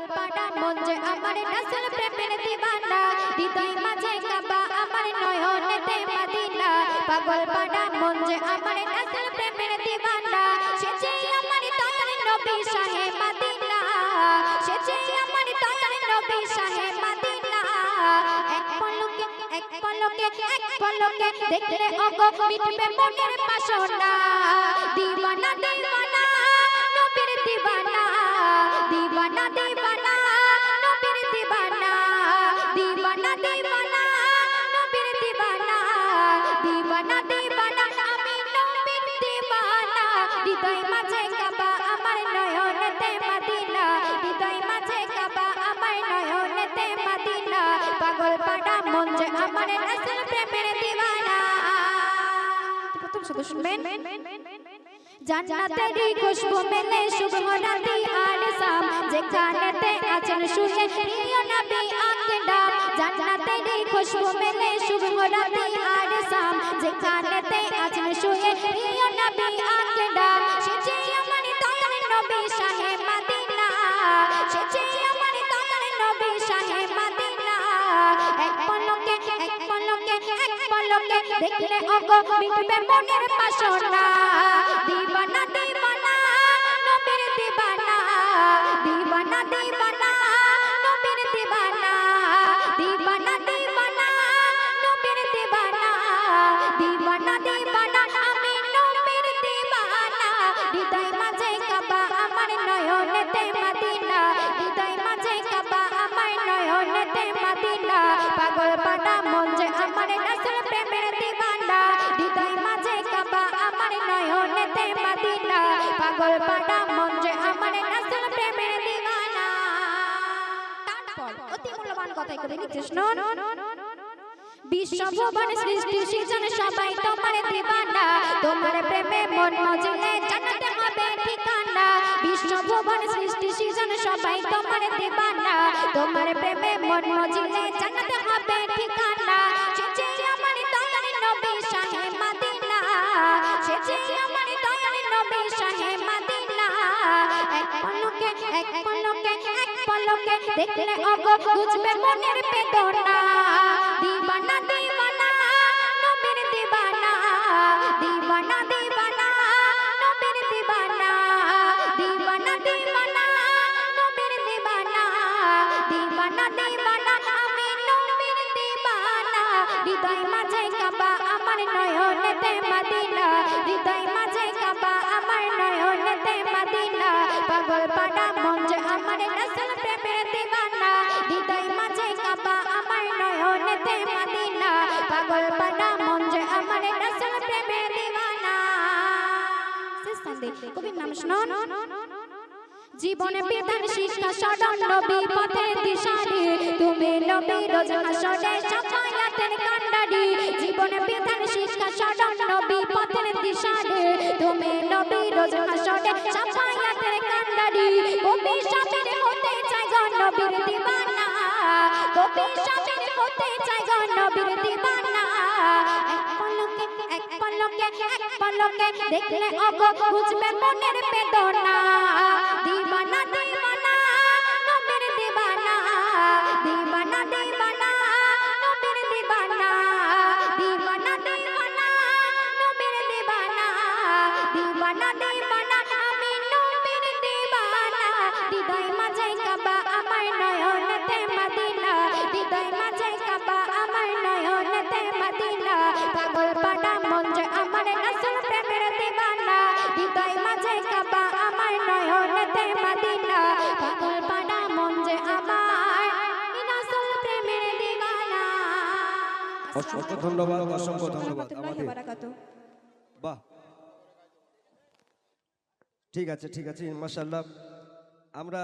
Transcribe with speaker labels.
Speaker 1: পাড়া মন যে আমার রাসূল প্রেমের দিওয়ানা হৃদয় মাঝে কাবা আমার নয়নেতে মদিনা পাগল পাড়া মন যে আমার রাসূল প্রেমের দিওয়ানা সে যে আমার দয়ার নবী শাহে মদিনা সে যে আমার দয়ার নবী শাহে মদিনা এক পলকে দেখলে ওগো মিটবে মনের বাসনা দিওয়ানা দিওয়ানা নবীর দিওয়ানা দিওয়ানা দিওয়ানা নবীর দিওয়ানা দিওয়ানা দিওয়ানা নবীর দিওয়ানা দিওয়ানা দিওয়ানা আমি নবীর দিওয়ানা হৃদয় মাঝে কাবা আমার নয়নেতে মদিনা হৃদয় মাঝে কাবা আমার নয়নেতে মদিনা পাগল পাড়া মন যে আমার রাসূল প্রেমের দিওয়ানা প্রথম শুধু শুনবেন জান্নাতেরই খুশবু মেলে সুবহ রাতি আর শাম যেখানেতে আছেন শুয়ে প্রিয় নবী আকরাম জান্নাতেরই খুশবু মেলে সুবহ রাতি আর শাম যেখানেতে আছেন শুয়ে প্রিয় নবী আকরাম সে যে আমার দয়ার নবী শাহে মদিনা সে যে আমার দয়ার নবী শাহে মদিনা এক পলকে দেখলে ওগো মিটবে মনের বাসনা দিওয়ানা দিওয়ানা নবীর দিওয়ানা দিওয়ানা দিওয়ানা নবীর দিওয়ানা দিওয়ানা দিওয়ানা নবীর দিওয়ানা দিওয়ানা দিওয়ানা আমি নবীর দিওয়ানা হৃদয় মাঝে কাবা আমার নয়নেতে মদিনা হৃদয় মাঝে কাবা আমার নয়নেতে মদিনা পাগল পাড়া মন যে আমার রাসূল প্রেমের দিওয়ানা হৃদয় মাঝে কাবা আমার নয়নেতে মদিনা পাগল পাড়া মন যে আমার রাসূল প্রেমের দিওয়ানা তারপর অতি মূল্যবান কথাই কবি লিখছেন শুনুন বিশ্বভুবন সৃষ্টি সৃজন সবাই তোমার দিওয়ানা তোমার প্রেমে মন মজলে জান্নাতে হবে ঠিকানা বিশ্বভুবন সৃষ্টি সৃজন সবাই তোমার দিওয়ানা তোমার প্রেমে মন মজলে জান্নাতে হবে ঠিকানা সে যে আমার দয়ার নবী শাহে মদিনা সে যে আমার দয়ার নবী শাহে মদিনা এক পলকে দেখলে ওগো বুঝবে মনের বেদনা দিওয়ানা দিওয়ানা নবীর দিওয়ানা দিওয়ানা দিওয়ানা নবীর দিওয়ানা দিওয়ানা দিওয়ানা নবীর দিওয়ানা দিওয়ানা দিওয়ানা আমি নবীর দিওয়ানা হৃদয় মাঝে কাবা আমার নয়নেতে মদিনা হৃদয় মাঝে কাবা আমার নয়নেতে মদিনা পাগল পাড়া মন যে আমার রাসূল প্রেমের দিওয়ানা হৃদয় মাঝে কাবা আমার নয়নেতে মদিনা পাগল পাড়া মন যে আমার রাসূল প্রেমের দিওয়ানা শেষ ছন্দে কবির নাম শুনুন জীবনে বিধান শিক্ষা স্মরণ নবী পথের দিশারি তুমি নবী রোজ হাসরে শাফায়াতের কান্ডারি জীবনে বিধান শিক্ষা স্মরণ নবী পথের দিশারি তুমি নবী রোজ হাসরে শাফায়াতের কান্ডারি কবি শামির হতে চাই গো নবীর দিওয়ানা কবি শামির হতে চাই গো নবীর দিওয়ানা এক পলকে দেখলে ওগো বুঝবে মনের বেদনা দিওয়ানা দিওয়ানা নবীর দিওয়ানা দিওয়ানা দিওয়ানা নবীর দিওয়ানা দিওয়ানা দিওয়ানা নবীর দিওয়ানা দিওয়ানা দিওয়ানা আমি নবীর দিওয়ানা হৃদয় মাঝে কাবা আমার নয়নেতে মদিনা হৃদয় মাঝে কাবা আমার নয়নেতে মদিনা পাগল পাড়া মন যে আমার রাসূল প্রেমের দিওয়ানা হৃদয় মাঝে কাবা আমার নয়নেতে মদিনা পাগল পাড়া মন যে আমার রাসূল প্রেমের দিওয়ানা
Speaker 2: অসংখ্য ধন্যবাদ আমাদের বাহ ঠিক আছে মাশাআল্লাহ আমরা